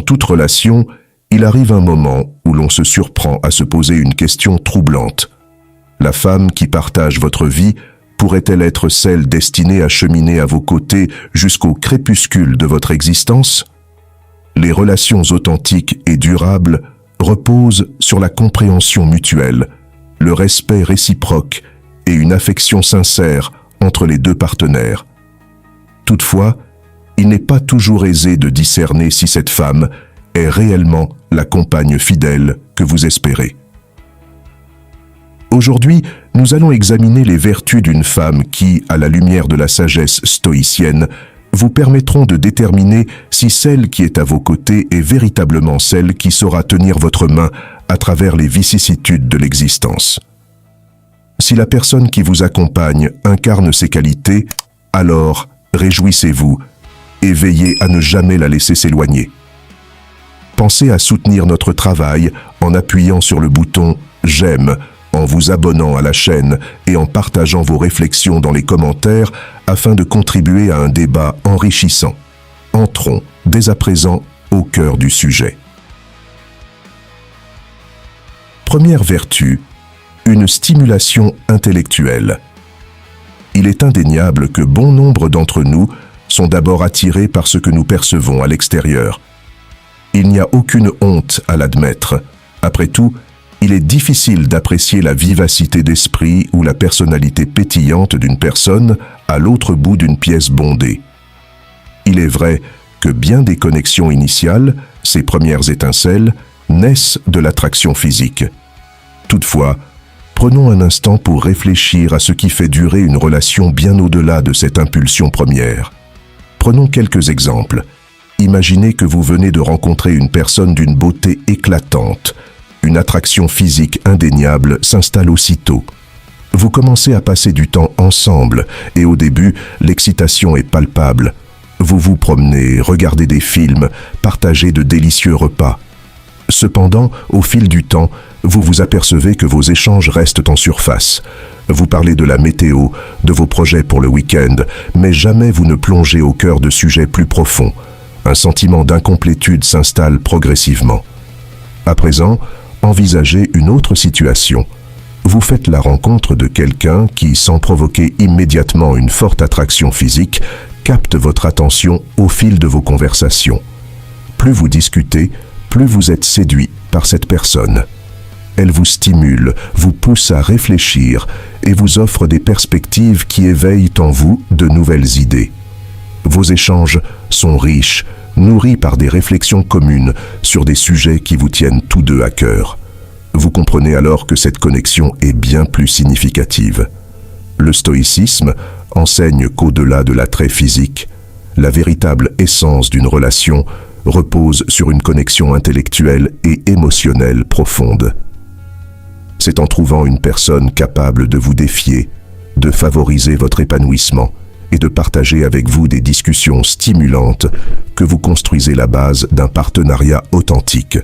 toute relation, il arrive un moment où l'on se surprend à se poser une question troublante. La femme qui partage votre vie pourrait-elle être celle destinée à cheminer à vos côtés jusqu'au crépuscule de votre existence? Les relations authentiques et durables reposent sur la compréhension mutuelle, le respect réciproque et une affection sincère entre les deux partenaires. Toutefois, il n'est pas toujours aisé de discerner si cette femme est réellement la compagne fidèle que vous espérez. Aujourd'hui, nous allons examiner les vertus d'une femme qui, à la lumière de la sagesse stoïcienne, vous permettront de déterminer si celle qui est à vos côtés est véritablement celle qui saura tenir votre main à travers les vicissitudes de l'existence. Si la personne qui vous accompagne incarne ces qualités, alors réjouissez-vous et veillez à ne jamais la laisser s'éloigner. Pensez à soutenir notre travail en appuyant sur le bouton « J'aime » en vous abonnant à la chaîne et en partageant vos réflexions dans les commentaires afin de contribuer à un débat enrichissant. Entrons dès à présent au cœur du sujet. Première vertu, une stimulation intellectuelle. Il est indéniable que bon nombre d'entre nous sont d'abord attirés par ce que nous percevons à l'extérieur. Il n'y a aucune honte à l'admettre. Après tout, il est difficile d'apprécier la vivacité d'esprit ou la personnalité pétillante d'une personne à l'autre bout d'une pièce bondée. Il est vrai que bien des connexions initiales, ces premières étincelles, naissent de l'attraction physique. Toutefois, prenons un instant pour réfléchir à ce qui fait durer une relation bien au-delà de cette impulsion première. Prenons quelques exemples. Imaginez que vous venez de rencontrer une personne d'une beauté éclatante. Une attraction physique indéniable s'installe aussitôt. Vous commencez à passer du temps ensemble et au début, l'excitation est palpable. Vous vous promenez, regardez des films, partagez de délicieux repas. Cependant, au fil du temps, vous vous apercevez que vos échanges restent en surface. Vous parlez de la météo, de vos projets pour le week-end, mais jamais vous ne plongez au cœur de sujets plus profonds. Un sentiment d'incomplétude s'installe progressivement. À présent, envisagez une autre situation. Vous faites la rencontre de quelqu'un qui, sans provoquer immédiatement une forte attraction physique, capte votre attention au fil de vos conversations. Plus vous discutez, plus vous êtes séduit par cette personne. Elle vous stimule, vous pousse à réfléchir et vous offre des perspectives qui éveillent en vous de nouvelles idées. Vos échanges sont riches, nourris par des réflexions communes sur des sujets qui vous tiennent tous deux à cœur. Vous comprenez alors que cette connexion est bien plus significative. Le stoïcisme enseigne qu'au-delà de l'attrait physique, la véritable essence d'une relation repose sur une connexion intellectuelle et émotionnelle profonde. C'est en trouvant une personne capable de vous défier, de favoriser votre épanouissement et de partager avec vous des discussions stimulantes que vous construisez la base d'un partenariat authentique.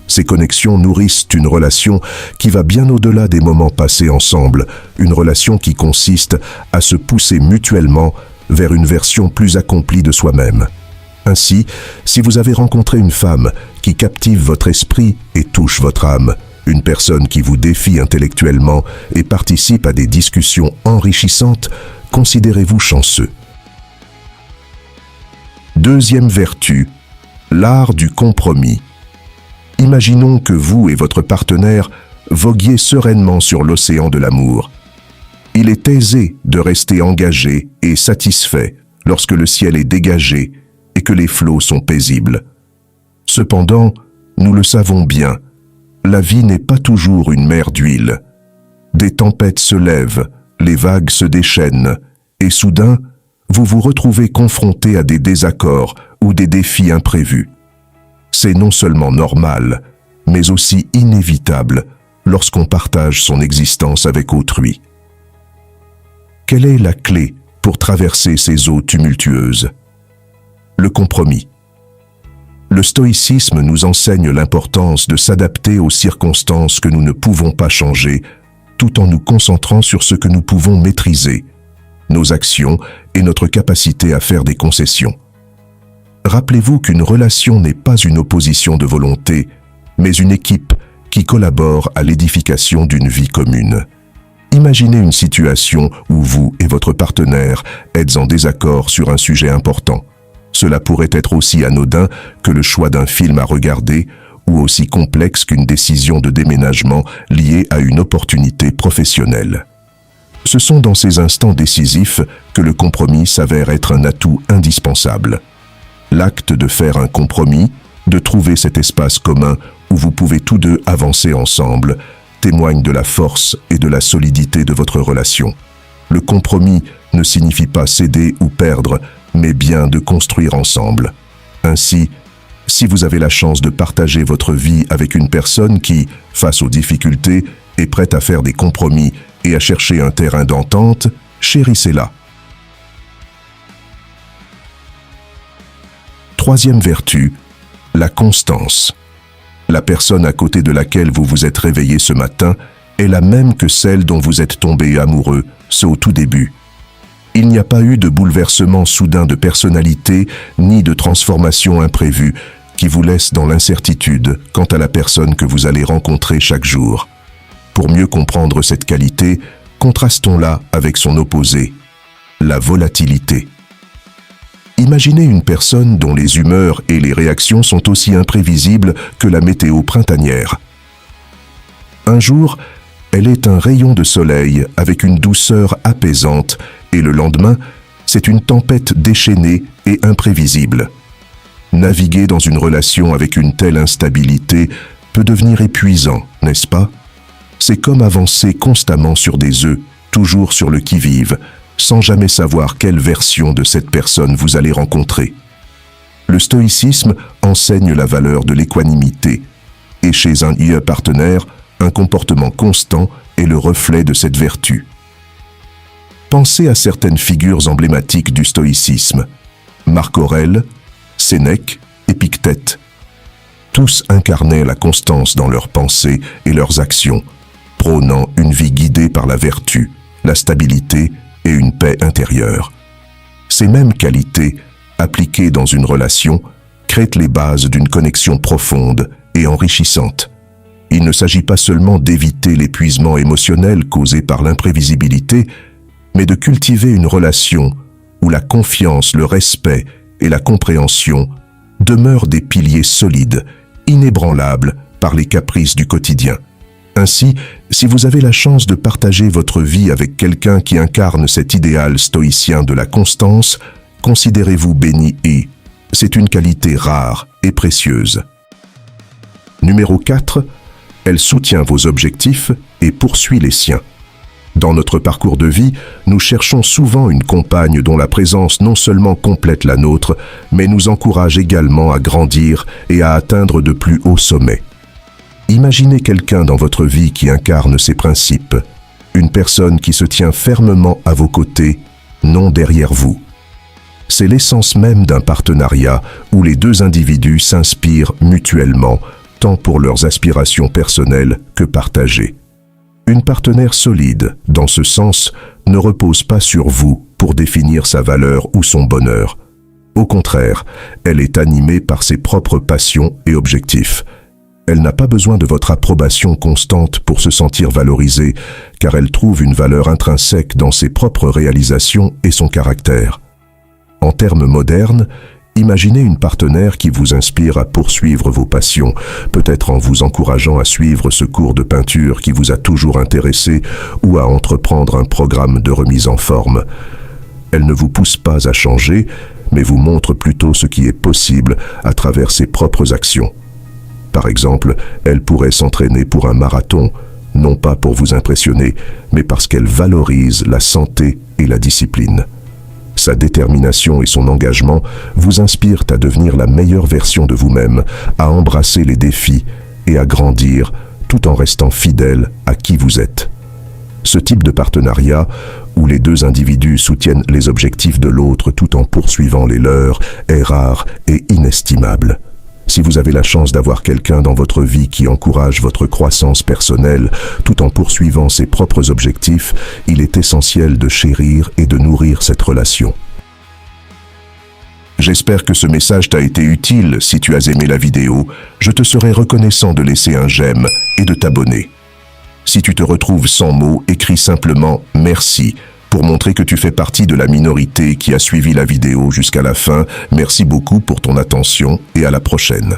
Ces connexions nourrissent une relation qui va bien au-delà des moments passés ensemble, une relation qui consiste à se pousser mutuellement vers une version plus accomplie de soi-même. Ainsi, si vous avez rencontré une femme qui captive votre esprit et touche votre âme, une personne qui vous défie intellectuellement et participe à des discussions enrichissantes, considérez-vous chanceux. Deuxième vertu, l'art du compromis. Imaginons que vous et votre partenaire voguiez sereinement sur l'océan de l'amour. Il est aisé de rester engagé et satisfait lorsque le ciel est dégagé et que les flots sont paisibles. Cependant, nous le savons bien, la vie n'est pas toujours une mer d'huile. Des tempêtes se lèvent, les vagues se déchaînent, et soudain, vous vous retrouvez confronté à des désaccords ou des défis imprévus. C'est non seulement normal, mais aussi inévitable lorsqu'on partage son existence avec autrui. Quelle est la clé pour traverser ces eaux tumultueuses? Le compromis. Le stoïcisme nous enseigne l'importance de s'adapter aux circonstances que nous ne pouvons pas changer, tout en nous concentrant sur ce que nous pouvons maîtriser, nos actions et notre capacité à faire des concessions. Rappelez-vous qu'une relation n'est pas une opposition de volonté, mais une équipe qui collabore à l'édification d'une vie commune. Imaginez une situation où vous et votre partenaire êtes en désaccord sur un sujet important. Cela pourrait être aussi anodin que le choix d'un film à regarder ou aussi complexe qu'une décision de déménagement liée à une opportunité professionnelle. Ce sont dans ces instants décisifs que le compromis s'avère être un atout indispensable. L'acte de faire un compromis, de trouver cet espace commun où vous pouvez tous deux avancer ensemble, témoigne de la force et de la solidité de votre relation. Le compromis ne signifie pas céder ou perdre, mais bien de construire ensemble. Ainsi, si vous avez la chance de partager votre vie avec une personne qui, face aux difficultés, est prête à faire des compromis et à chercher un terrain d'entente, chérissez-la. Troisième vertu, la constance. La personne à côté de laquelle vous vous êtes réveillé ce matin est la même que celle dont vous êtes tombé amoureux, ce au tout début. Il n'y a pas eu de bouleversement soudain de personnalité, ni de transformation imprévue qui vous laisse dans l'incertitude quant à la personne que vous allez rencontrer chaque jour. Pour mieux comprendre cette qualité, contrastons-la avec son opposé, la volatilité. Imaginez une personne dont les humeurs et les réactions sont aussi imprévisibles que la météo printanière. Un jour, elle est un rayon de soleil avec une douceur apaisante et le lendemain, c'est une tempête déchaînée et imprévisible. Naviguer dans une relation avec une telle instabilité peut devenir épuisant, n'est-ce pas? C'est comme avancer constamment sur des œufs, toujours sur le qui-vive, sans jamais savoir quelle version de cette personne vous allez rencontrer. Le stoïcisme enseigne la valeur de l'équanimité, et chez un partenaire, un comportement constant est le reflet de cette vertu. Pensez à certaines figures emblématiques du stoïcisme, Marc Aurèle, Sénèque, Épictète. Tous incarnaient la constance dans leurs pensées et leurs actions, prônant une vie guidée par la vertu, la stabilité et une paix intérieure. Ces mêmes qualités, appliquées dans une relation, créent les bases d'une connexion profonde et enrichissante. Il ne s'agit pas seulement d'éviter l'épuisement émotionnel causé par l'imprévisibilité, mais de cultiver une relation où la confiance, le respect et la compréhension demeurent des piliers solides, inébranlables par les caprices du quotidien. Ainsi, si vous avez la chance de partager votre vie avec quelqu'un qui incarne cet idéal stoïcien de la constance, considérez-vous béni et c'est une qualité rare et précieuse. Numéro 4, elle soutient vos objectifs et poursuit les siens. Dans notre parcours de vie, nous cherchons souvent une compagne dont la présence non seulement complète la nôtre, mais nous encourage également à grandir et à atteindre de plus hauts sommets. Imaginez quelqu'un dans votre vie qui incarne ces principes, une personne qui se tient fermement à vos côtés, non derrière vous. C'est l'essence même d'un partenariat où les deux individus s'inspirent mutuellement, tant pour leurs aspirations personnelles que partagées. Une partenaire solide, dans ce sens, ne repose pas sur vous pour définir sa valeur ou son bonheur. Au contraire, elle est animée par ses propres passions et objectifs. Elle n'a pas besoin de votre approbation constante pour se sentir valorisée, car elle trouve une valeur intrinsèque dans ses propres réalisations et son caractère. En termes modernes, imaginez une partenaire qui vous inspire à poursuivre vos passions, peut-être en vous encourageant à suivre ce cours de peinture qui vous a toujours intéressé ou à entreprendre un programme de remise en forme. Elle ne vous pousse pas à changer, mais vous montre plutôt ce qui est possible à travers ses propres actions. Par exemple, elle pourrait s'entraîner pour un marathon, non pas pour vous impressionner, mais parce qu'elle valorise la santé et la discipline. Sa détermination et son engagement vous inspirent à devenir la meilleure version de vous-même, à embrasser les défis et à grandir tout en restant fidèle à qui vous êtes. Ce type de partenariat, où les deux individus soutiennent les objectifs de l'autre tout en poursuivant les leurs, est rare et inestimable. Si vous avez la chance d'avoir quelqu'un dans votre vie qui encourage votre croissance personnelle tout en poursuivant ses propres objectifs, il est essentiel de chérir et de nourrir cette relation. J'espère que ce message t'a été utile. Si tu as aimé la vidéo, je te serai reconnaissant de laisser un j'aime et de t'abonner. Si tu te retrouves sans mots, écris simplement « Merci » pour montrer que tu fais partie de la minorité qui a suivi la vidéo jusqu'à la fin. Merci beaucoup pour ton attention et à la prochaine.